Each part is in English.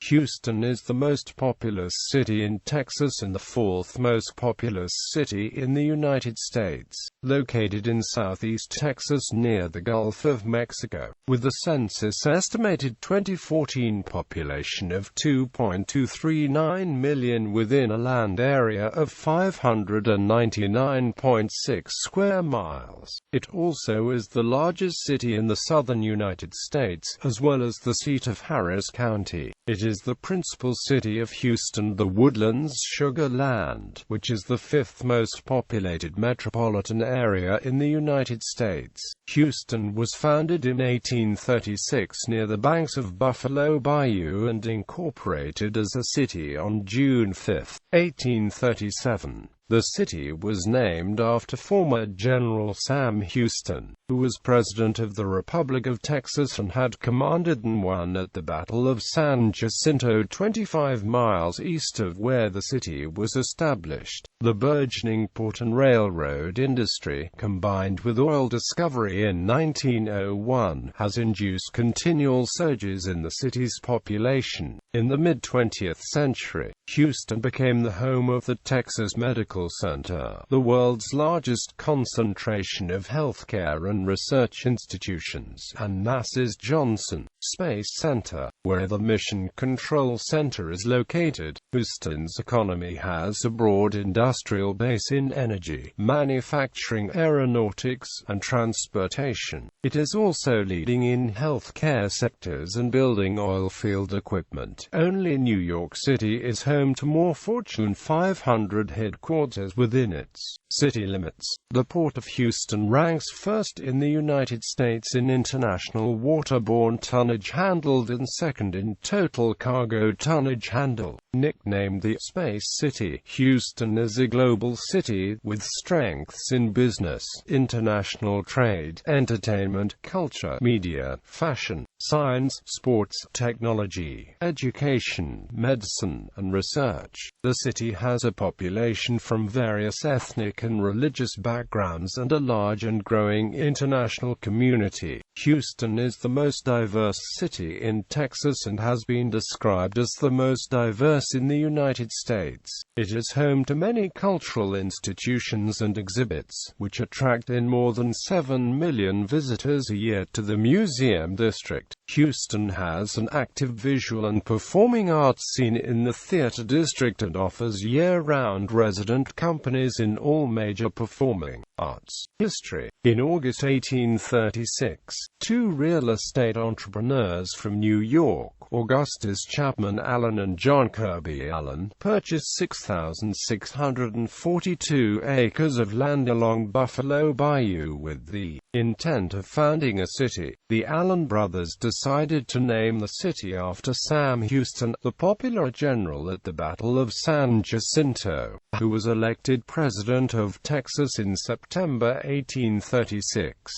Houston is the most populous city in Texas and the fourth most populous city in the United States, located in southeast Texas near the Gulf of Mexico, with a census-estimated 2014 population of 2.239 million within a land area of 599.6 square miles. It also is the largest city in the southern United States, as well as the seat of Harris County. It is the principal city of Houston, the Woodlands Sugar Land, which is the fifth most populated metropolitan area in the United States. Houston was founded in 1836 near the banks of Buffalo Bayou and incorporated as a city on June 5, 1837. The city was named after former General Sam Houston, who was President of the Republic of Texas and had commanded and won at the Battle of San Jacinto 25 miles east of where the city was established. The burgeoning port and railroad industry, combined with oil discovery in 1901, has induced continual surges in the city's population. In the mid-20th century, Houston became the home of the Texas Medical Center, the world's largest concentration of healthcare and research institutions, and NASA's Johnson Space Center, where the Mission Control Center is located. Houston's economy has a broad industrial base in energy, manufacturing, aeronautics, and transportation. It is also leading in healthcare sectors and building oilfield equipment. Only New York City is home to more Fortune 500 headquarters within its city limits. The Port of Houston ranks first in the United States in international waterborne tonnage handled and second in total cargo tonnage handled. Nicknamed the Space City, Houston is a global city with strengths in business, international trade, entertainment, culture, media, fashion, science, sports, technology, education, medicine, and research. The city has a population from various ethnic and religious backgrounds and a large and growing international community. Houston is the most diverse city in Texas and has been described as the most diverse in the United States. It is home to many cultural institutions and exhibits, which attract in more than 7 million visitors a year to the museum district. Houston has an active visual and performing arts scene in the theater district and offers year-round resident companies in all major performing arts. History. In August 1836, two real estate entrepreneurs from New York, Augustus Chapman Allen and John Kirby Allen, purchased 6,642 acres of land along Buffalo Bayou with the intent of founding a city. The Allen brothers decided to name the city after Sam Houston, the popular general at the Battle of San Jacinto, who was elected president of Texas in September 1836.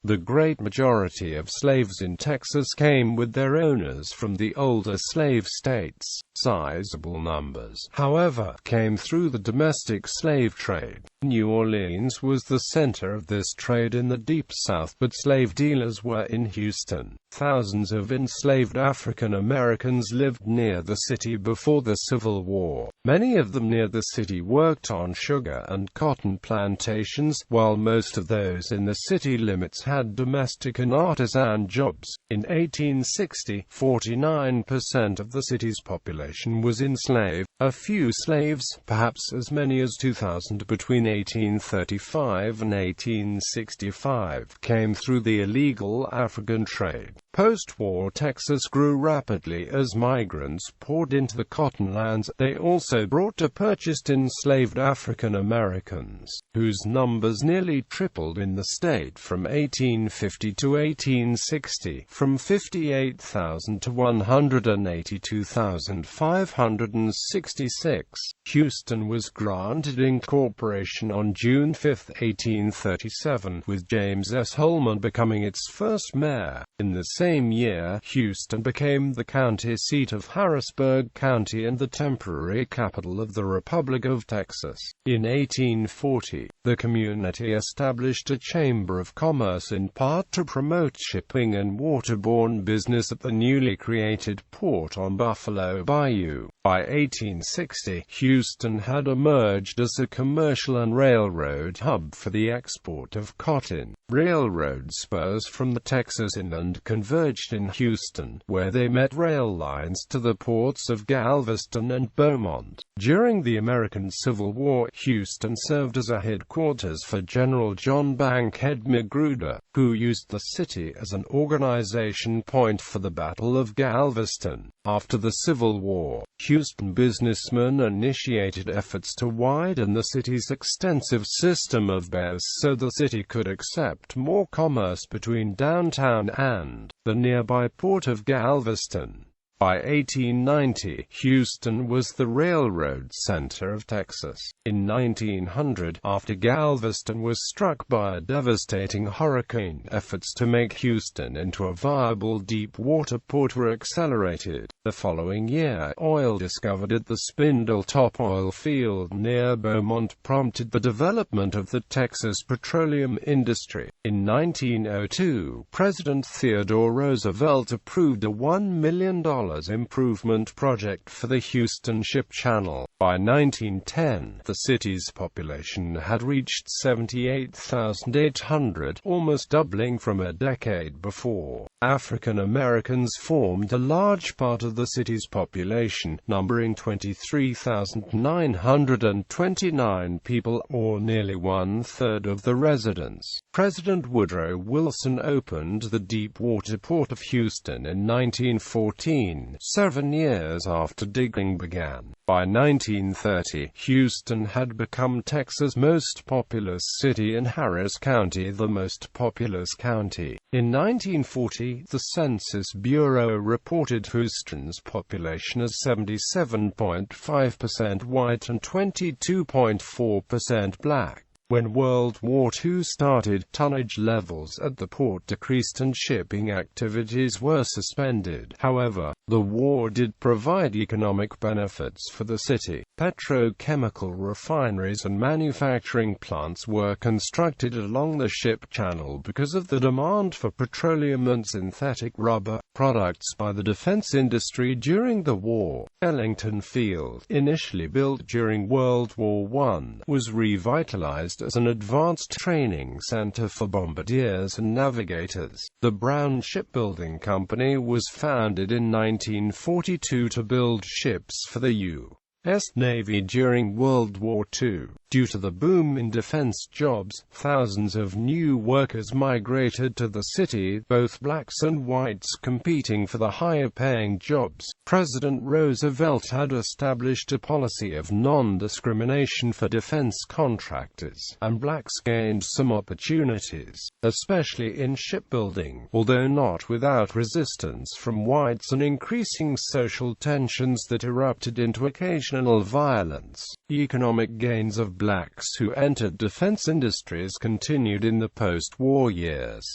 The great majority of slaves in Texas came with their owners from the older slave states. Sizable numbers, however, came through the domestic slave trade. New Orleans was the center of this trade in the Deep South, but slave dealers were in Houston. Thousands of enslaved African Americans lived near the city before the Civil War. Many of them near the city worked on sugar and cotton plantations, while most of those in the city limits had domestic and artisan jobs. In 1860, 49% of the city's population was enslaved. A few slaves, perhaps as many as 2,000 between 1835 and 1865, came through the illegal African trade. Post-war Texas grew rapidly as migrants poured into the cotton lands. They also brought to purchased enslaved African Americans, whose numbers nearly tripled in the state from 1850 to 1860, from 58,000 to 182,566. Houston was granted incorporation on June 5, 1837, with James S. Holman becoming its first mayor. In the same same year, Houston became the county seat of Harrisburg County and the temporary capital of the Republic of Texas. In 1840, the community established a chamber of commerce in part to promote shipping and waterborne business at the newly created port on Buffalo Bayou. By 1860, Houston had emerged as a commercial and railroad hub for the export of cotton. Railroad spurs from the Texas inland converged in Houston, where they met rail lines to the ports of Galveston and Beaumont. During the American Civil War, Houston served as a headquarters for General John Bankhead Magruder, who used the city as an organization point for the Battle of Galveston. After the Civil War, Houston businessmen initiated efforts to widen the city's extensive system of bays so the city could accept more commerce between downtown and the nearby port of Galveston. By 1890, Houston was the railroad center of Texas. In 1900, after Galveston was struck by a devastating hurricane, efforts to make Houston into a viable deep-water port were accelerated. The following year, oil discovered at the Spindletop oil field near Beaumont prompted the development of the Texas petroleum industry. In 1902, President Theodore Roosevelt approved a $1 million improvement project for the Houston Ship Channel. By 1910, the city's population had reached 78,800, almost doubling from a decade before. African Americans formed a large part of the city's population, numbering 23,929 people, or nearly one-third of the residents. President Woodrow Wilson opened the deep-water port of Houston in 1914, 7 years after digging began. By 1930, Houston had become Texas' most populous city and Harris County the most populous county. In 1940, the Census Bureau reported Houston's population as 77.5% white and 22.4% black. When World War II started, tonnage levels at the port decreased and shipping activities were suspended. However, the war did provide economic benefits for the city. Petrochemical refineries and manufacturing plants were constructed along the ship channel because of the demand for petroleum and synthetic rubber products by the defense industry during the war. Ellington Field, initially built during World War I, was revitalized as an advanced training center for bombardiers and navigators. The Brown Shipbuilding Company was founded in 1942 to build ships for the U.S. Navy during World War II. Due to the boom in defense jobs, thousands of new workers migrated to the city, both blacks and whites competing for the higher-paying jobs. President Roosevelt had established a policy of non-discrimination for defense contractors, and blacks gained some opportunities, especially in shipbuilding, although not without resistance from whites and increasing social tensions that erupted into occasional violence. The economic gains of blacks who entered defense industries continued in the post-war years.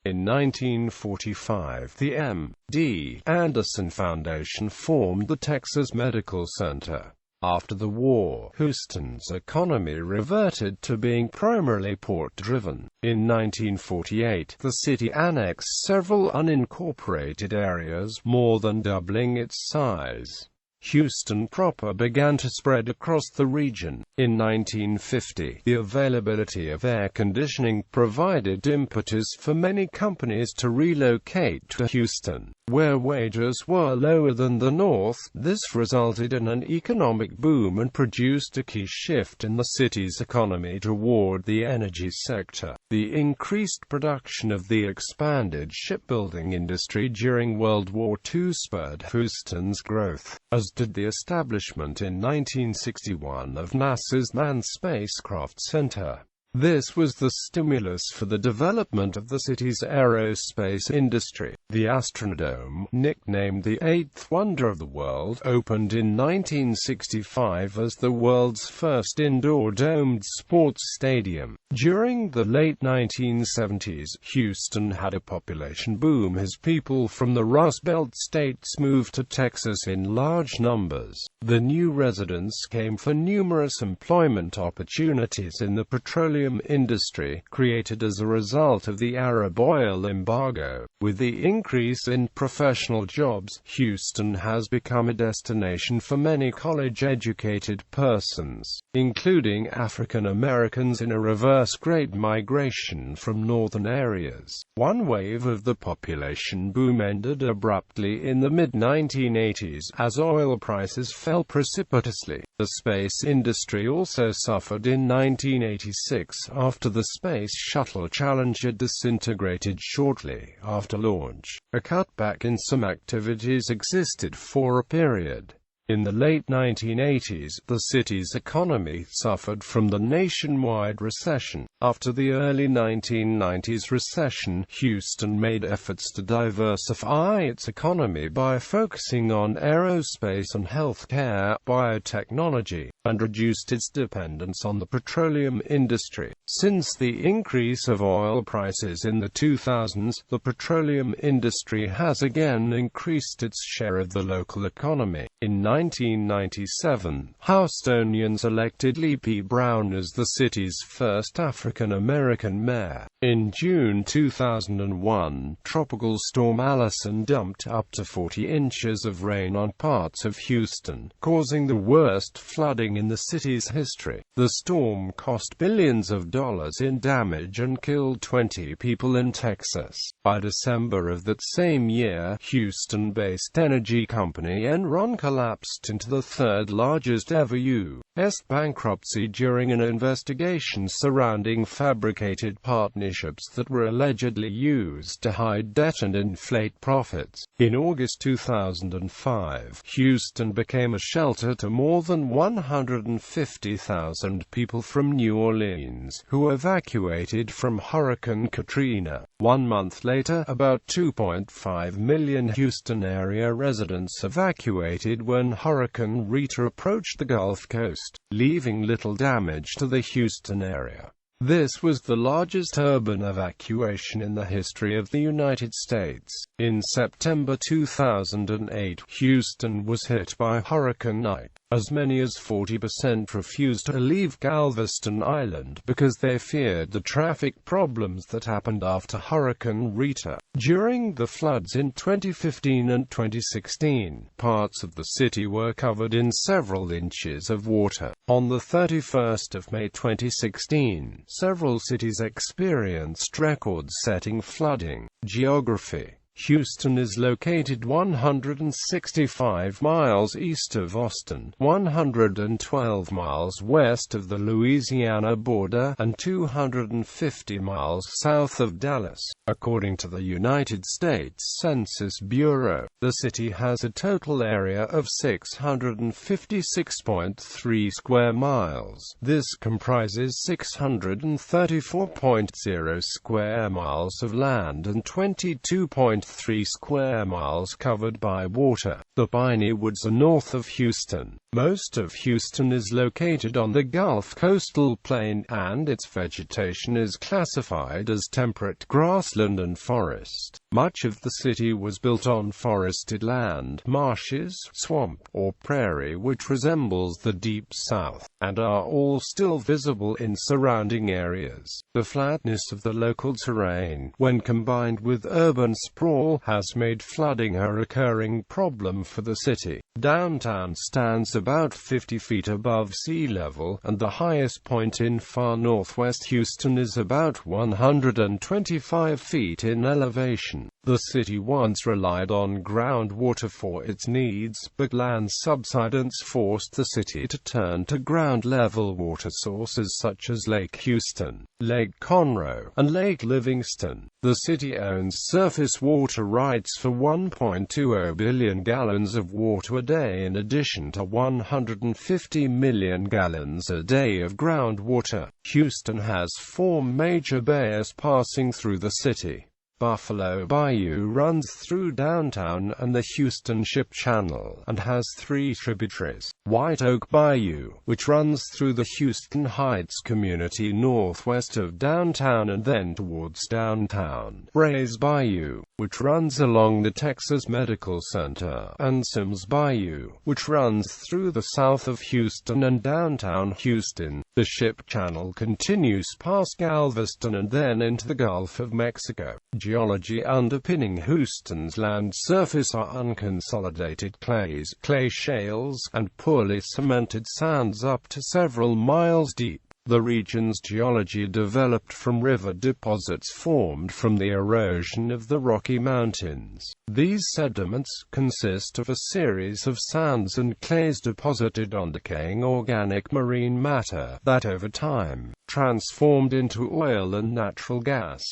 In 1945, the M.D. Anderson Foundation formed the Texas Medical Center. After the war, Houston's economy reverted to being primarily port-driven. In 1948, the city annexed several unincorporated areas, more than doubling its size. Houston proper began to spread across the region. In 1950, the availability of air conditioning provided impetus for many companies to relocate to Houston, where wages were lower than the North. This resulted in an economic boom and produced a key shift in the city's economy toward the energy sector. The increased production of the expanded shipbuilding industry during World War II spurred Houston's growth, as did the establishment in 1961 of NASA's Manned Spacecraft Center. This was the stimulus for the development of the city's aerospace industry. The Astrodome, nicknamed the Eighth Wonder of the World, opened in 1965 as the world's first indoor domed sports stadium. During the late 1970s, Houston had a population boom as people from the Rust Belt states moved to Texas in large numbers. The new residents came for numerous employment opportunities in the petroleum industry, created as a result of the Arab oil embargo. With the increase in professional jobs, Houston has become a destination for many college-educated persons, including African Americans in a reverse Great Migration from northern areas. One wave of the population boom ended abruptly in the mid-1980s as oil prices fell precipitously. The space industry also suffered in 1986 after the Space Shuttle Challenger disintegrated shortly after launch. A cutback in some activities existed for a period. In the late 1980s, the city's economy suffered from the nationwide recession. After the early 1990s recession, Houston made efforts to diversify its economy by focusing on aerospace and healthcare, biotechnology, and reduced its dependence on the petroleum industry. Since the increase of oil prices in the 2000s, the petroleum industry has again increased its share of the local economy. In 1997, Houstonians elected Lee P. Brown as the city's first African-American mayor. In June 2001, Tropical Storm Allison dumped up to 40 inches of rain on parts of Houston, causing the worst flooding in the city's history. The storm cost billions of dollars in damage and killed 20 people in Texas. By December of that same year, Houston-based energy company Enron collapsed into the third-largest ever U.S. bankruptcy during an investigation surrounding fabricated partnerships that were allegedly used to hide debt and inflate profits. In August 2005, Houston became a shelter to more than 150,000 people from New Orleans, who evacuated from Hurricane Katrina. 1 month later, about 2.5 million Houston area residents evacuated when Hurricane Rita approached the Gulf Coast, leaving little damage to the Houston area. This was the largest urban evacuation in the history of the United States. In September 2008, Houston was hit by Hurricane.It. As many as 40% refused to leave Galveston Island because they feared the traffic problems that happened after Hurricane Rita. During the floods in 2015 and 2016, parts of the city were covered in several inches of water. On the 31st of May 2016, several cities experienced record-setting flooding. Geography. Houston is located 165 miles east of Austin, 112 miles west of the Louisiana border, and 250 miles south of Dallas. According to the United States Census Bureau, the city has a total area of 656.3 square miles. This comprises 634.0 square miles of land and 22.3 square miles covered by water. The Piney Woods are north of Houston. Most of Houston is located on the Gulf coastal plain, and its vegetation is classified as temperate grassland and forest. Much of the city was built on forested land, marshes, swamp, or prairie which resembles the Deep South, and are all still visible in surrounding areas. The flatness of the local terrain, when combined with urban sprawl, has made flooding a recurring problem for the city. Downtown stands about 50 feet above sea level, and the highest point in far northwest Houston is about 125 feet in elevation. The city once relied on groundwater for its needs, but land subsidence forced the city to turn to ground-level water sources such as Lake Houston, Lake Conroe, and Lake Livingston. The city owns surface water rights for 1.20 billion gallons of water a day in addition to 150 million gallons a day of groundwater. Houston has 4 major bays passing through the city. Buffalo Bayou runs through downtown and the Houston Ship Channel, and has 3 tributaries. White Oak Bayou, which runs through the Houston Heights community northwest of downtown and then towards downtown. Bray's Bayou, which runs along the Texas Medical Center, and Sims Bayou, which runs through the south of Houston and downtown Houston. The Ship Channel continues past Galveston and then into the Gulf of Mexico. Geology underpinning Houston's land surface are unconsolidated clays, clay shales, and poorly cemented sands up to several miles deep. The region's geology developed from river deposits formed from the erosion of the Rocky Mountains. These sediments consist of a series of sands and clays deposited on decaying organic marine matter that over time transformed into oil and natural gas.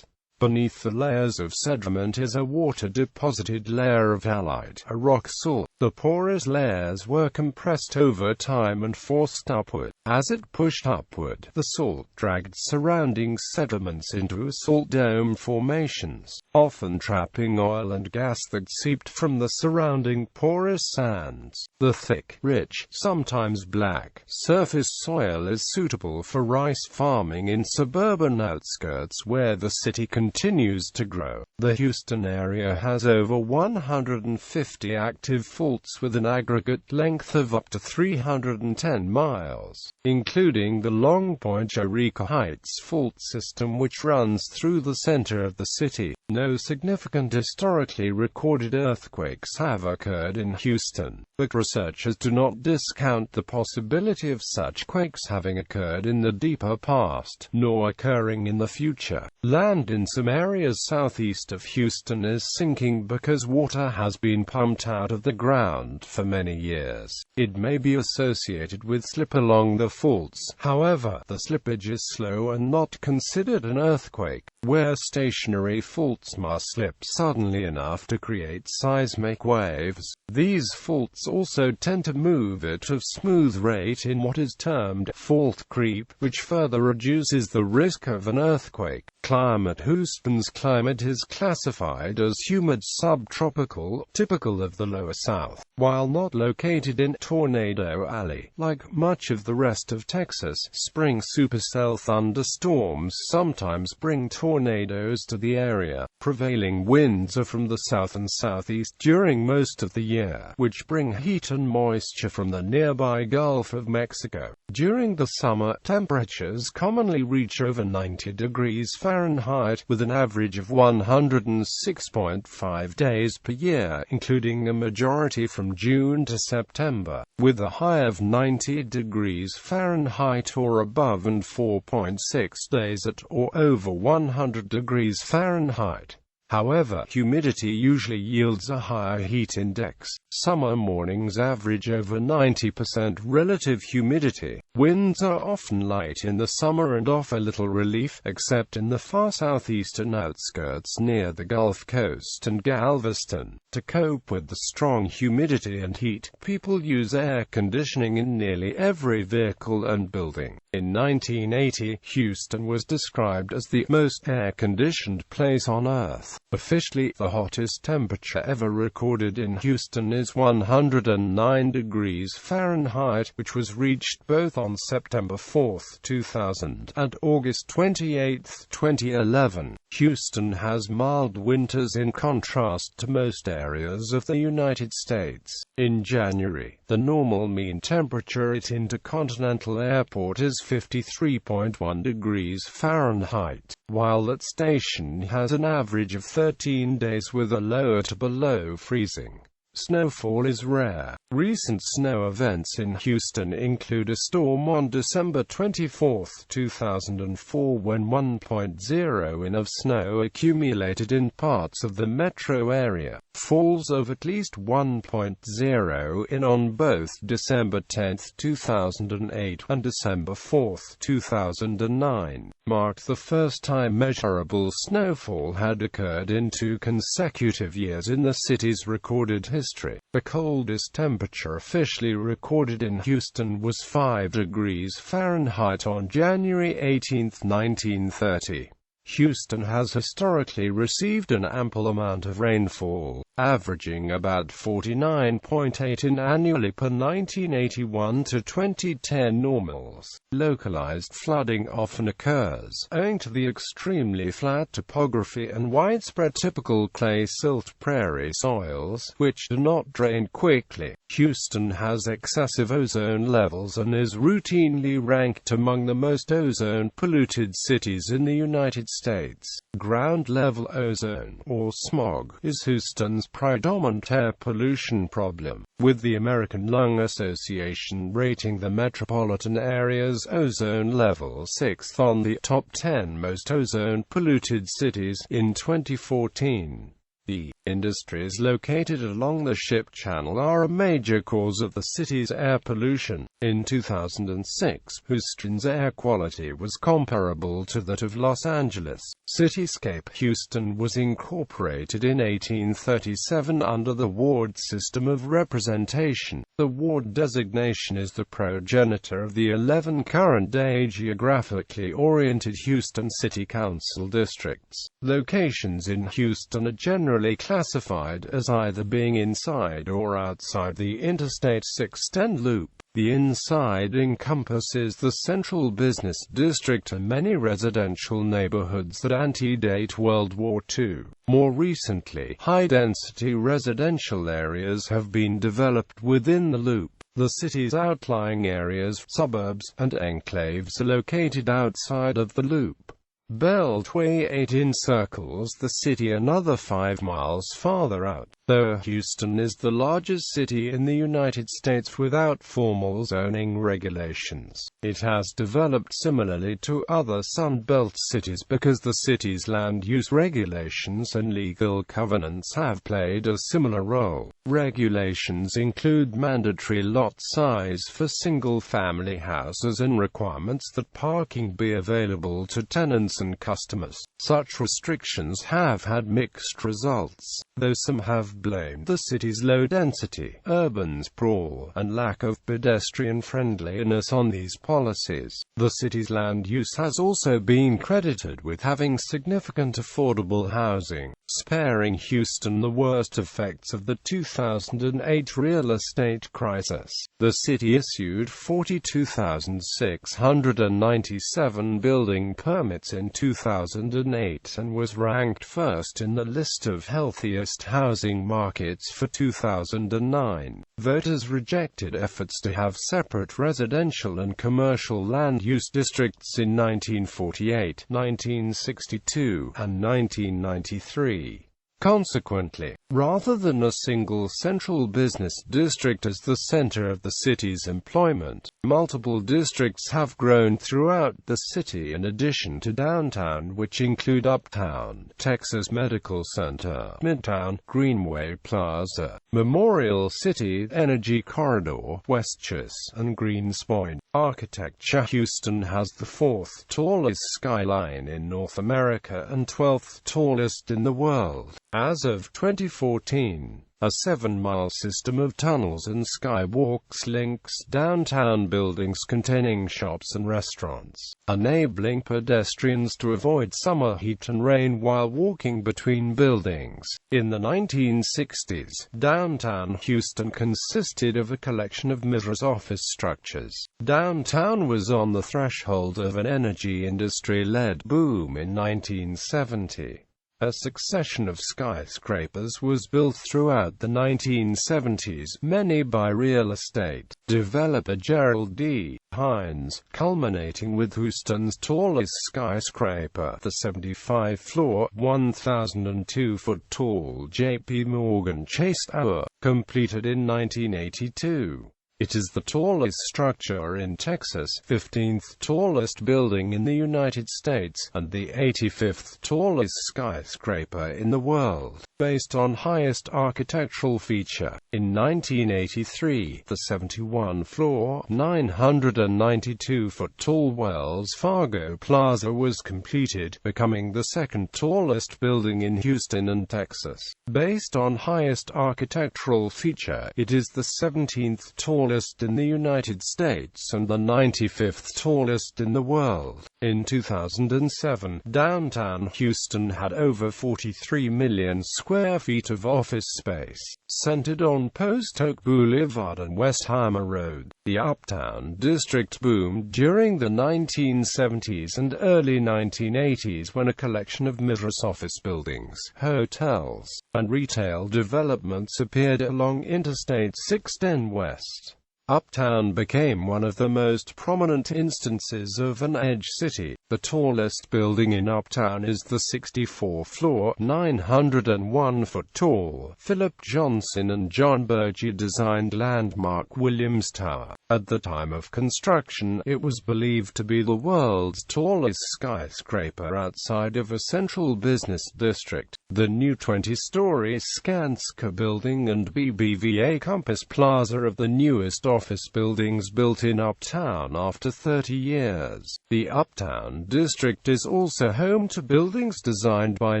Beneath the layers of sediment is a water-deposited layer of halite, a rock salt. The porous layers were compressed over time and forced upward. As it pushed upward, the salt dragged surrounding sediments into salt dome formations, often trapping oil and gas that seeped from the surrounding porous sands. The thick, rich, sometimes black, surface soil is suitable for rice farming in suburban outskirts where the city continues to grow. The Houston area has over 150 active faults with an aggregate length of up to 310 miles, including the Long Point Eureka Heights fault system which runs through the center of the city. No significant historically recorded earthquakes have occurred in Houston, but researchers do not discount the possibility of such quakes having occurred in the deeper past, nor occurring in the future. Land in some areas southeast of Houston is sinking because water has been pumped out of the ground for many years. It may be associated with slip along the faults. However, the slippage is slow and not considered an earthquake, where stationary faults must slip suddenly enough to create seismic waves. These faults also tend to move at a smooth rate in what is termed fault creep, which further reduces the risk of an earthquake. Climate: Houston's climate is classified as humid subtropical, typical of the lower south. While not located in Tornado Alley, like much of the rest of Texas, spring supercell thunderstorms sometimes bring tornadoes to the area. Prevailing winds are from the south and southeast during most of the year, which bring heat and moisture from the nearby Gulf of Mexico. During the summer, temperatures commonly reach over 90 degrees Fahrenheit, with an average of 106.5 days per year, including a majority from June to September, with a high of 90 degrees Fahrenheit or above and 4.6 days at or over 100 degrees Fahrenheit. However, humidity usually yields a higher heat index. Summer mornings average over 90% relative humidity. Winds are often light in the summer and offer little relief, except in the far southeastern outskirts near the Gulf Coast and Galveston. To cope with the strong humidity and heat, people use air conditioning in nearly every vehicle and building. In 1980, Houston was described as the most air-conditioned place on Earth. Officially, the hottest temperature ever recorded in Houston is 109 degrees Fahrenheit, which was reached both on September 4, 2000, and August 28, 2011. Houston has mild winters in contrast to most areas of the United States. In January, the normal mean temperature at Intercontinental Airport is 53.1 degrees Fahrenheit, while that station has an average of 13 days with a low to below freezing. Snowfall is rare. Recent snow events in Houston include a storm on December 24, 2004 when 1.0 in of snow accumulated in parts of the metro area. Falls of at least 1.0 in on both December 10, 2008 and December 4, 2009 marked the first time measurable snowfall had occurred in 2 consecutive years in the city's recorded history. The coldest temperature officially recorded in Houston was 5 degrees Fahrenheit on January 18, 1930. Houston has historically received an ample amount of rainfall, averaging about 49.8 in annually per 1981 to 2010 normals. Localized flooding often occurs, owing to the extremely flat topography and widespread typical clay-silt prairie soils, which do not drain quickly. Houston has excessive ozone levels and is routinely ranked among the most ozone-polluted cities in the United States. Ground-level ozone, or smog, is Houston's predominant air pollution problem, with the American Lung Association rating the metropolitan area's ozone level 6th on the top 10 most ozone-polluted cities in 2014. The industries located along the ship channel are a major cause of the city's air pollution. In 2006, Houston's air quality was comparable to that of Los Angeles. Cityscape Houston was incorporated in 1837 under the ward system of representation. The ward designation is the progenitor of the 11 current-day geographically oriented Houston City Council districts. Locations in Houston are generally classified as either being inside or outside the Interstate 610 loop. The inside encompasses the central business district and many residential neighborhoods that antedate World War II. More recently, high-density residential areas have been developed within the loop. The city's outlying areas, suburbs, and enclaves are located outside of the loop. Beltway 8 encircles the city another 5 miles farther out. Though Houston is the largest city in the United States without formal zoning regulations, it has developed similarly to other Sun Belt cities because the city's land use regulations and legal covenants have played a similar role. Regulations include mandatory lot size for single-family houses and requirements that parking be available to tenants and customers. Such restrictions have had mixed results, though some have blamed the city's low density, urban sprawl, and lack of pedestrian friendliness on these policies. The city's land use has also been credited with having significant affordable housing, sparing Houston the worst effects of the 2008 real estate crisis. The city issued 42,697 building permits in 2008 and was ranked first in the list of healthiest housing markets for 2009. Voters rejected efforts to have separate residential and commercial land use districts in 1948, 1962, and 1993. Consequently, rather than a single central business district as the center of the city's employment, multiple districts have grown throughout the city in addition to downtown, which include Uptown, Texas Medical Center, Midtown, Greenway Plaza, Memorial City, Energy Corridor, Westchase, and Greenspoint. Architecture Houston has the 4th tallest skyline in North America and 12th tallest in the world. As of 2014, a 7-mile system of tunnels and skywalks links downtown buildings containing shops and restaurants, enabling pedestrians to avoid summer heat and rain while walking between buildings. In the 1960s, downtown Houston consisted of a collection of mirror office structures. Downtown was on the threshold of an energy industry-led boom in 1970. A succession of skyscrapers was built throughout the 1970s, many by real estate developer Gerald D. Hines, culminating with Houston's tallest skyscraper, the 75-floor, 1,002-foot-tall J.P. Morgan Chase Tower, completed in 1982. It is the tallest structure in Texas, 15th tallest building in the United States, and the 85th tallest skyscraper in the world, based on highest architectural feature. In 1983, the 71-floor, 992-foot-tall Wells Fargo Plaza was completed, becoming the second tallest building in Houston and Texas. Based on highest architectural feature, it is the 17th tallest in the United States and the 95th tallest in the world. In 2007, downtown Houston had over 43 million square feet of office space, centered on Post Oak Boulevard and Westheimer Road. The Uptown district boomed during the 1970s and early 1980s when a collection of middle-class office buildings, hotels, and retail developments appeared along Interstate 610 West. Uptown became one of the most prominent instances of an edge city. The tallest building in Uptown is the 64-floor, 901-foot-tall, Philip Johnson and John Burgee-designed landmark Williams Tower. At the time of construction, it was believed to be the world's tallest skyscraper outside of a central business district. The new 20-story Skanska building and BBVA Compass Plaza are the newest office buildings built in Uptown after 30 years. The Uptown district is also home to buildings designed by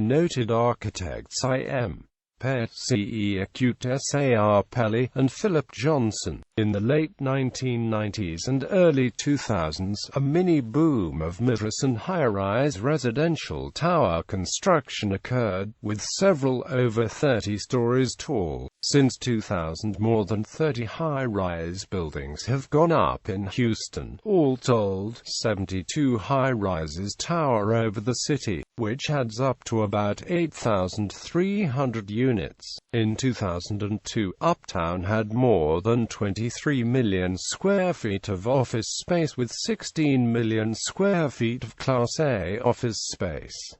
noted architects I.M. Pett, C.E. Acute, S.A.R. Pelly, and Philip Johnson. In the late 1990s and early 2000s, a mini-boom of mid-rise and high-rise residential tower construction occurred, with several over 30 stories tall. Since 2000, more than 30 high-rise buildings have gone up in Houston. All told, 72 high-rises tower over the city, which adds up to about 8,300 units. In 2002, Uptown had more than 23 million square feet of office space with 16 million square feet of Class A office space.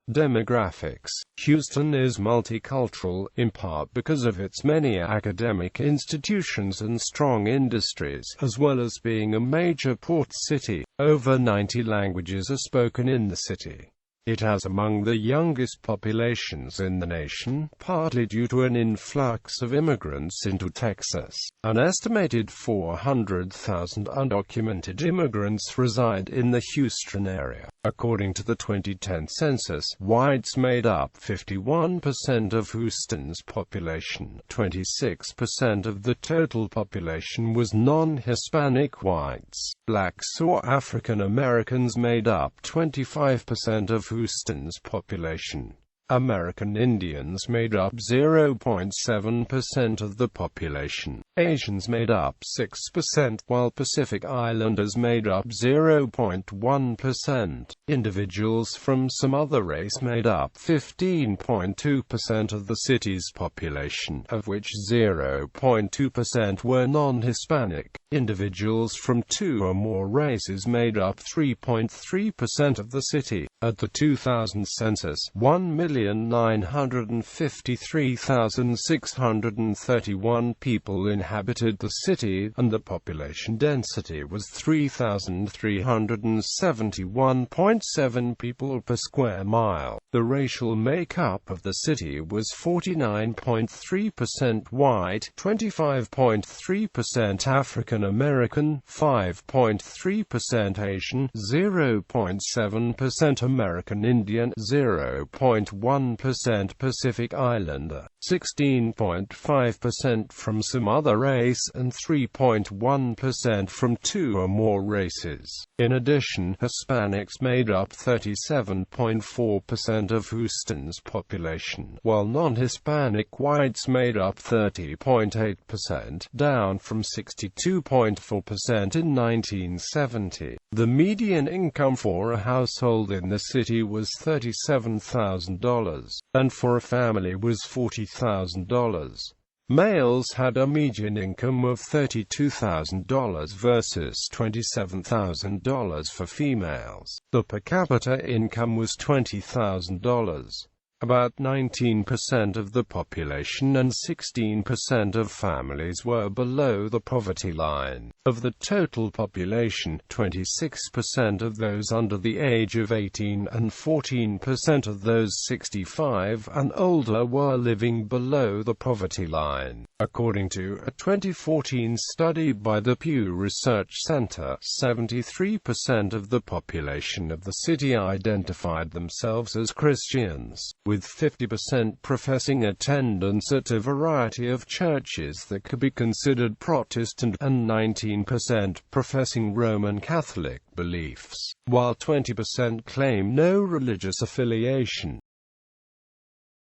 Demographics. Houston is multicultural, in part because of its many academic institutions and strong industries, as well as being a major port city. Over 90 languages are spoken in the city. It has among the youngest populations in the nation, partly due to an influx of immigrants into Texas. An estimated 400,000 undocumented immigrants reside in the Houston area. According to the 2010 census, whites made up 51% of Houston's population. 26% of the total population was non-Hispanic whites. Blacks or African Americans made up 25% of Houston's population. American Indians made up 0.7% of the population. Asians made up 6%, while Pacific Islanders made up 0.1%. Individuals from some other race made up 15.2% of the city's population, of which 0.2% were non-Hispanic. Individuals from two or more races made up 3.3% of the city. At the 2000 census, 1,953,631 people inhabited the city, and the population density was 3,371.7 people per square mile. The racial makeup of the city was 49.3% white, 25.3% African American, 5.3% Asian, 0.7% American Indian, 0.1% Pacific Islander. 16.5% from some other race, and 3.1% from two or more races. In addition, Hispanics made up 37.4% of Houston's population, while non-Hispanic whites made up 30.8%, down from 62.4% in 1970. The median income for a household in the city was $37,000, and for a family was $40,000. Males had a median income of $32,000 versus $27,000 for females. The per capita income was $20,000. About 19% of the population and 16% of families were below the poverty line. Of the total population, 26% of those under the age of 18 and 14% of those 65 and older were living below the poverty line. According to a 2014 study by the Pew Research Center, 73% of the population of the city identified themselves as Christians, with 50% professing attendance at a variety of churches that could be considered Protestant, and 19% professing Roman Catholic beliefs, while 20% claim no religious affiliation.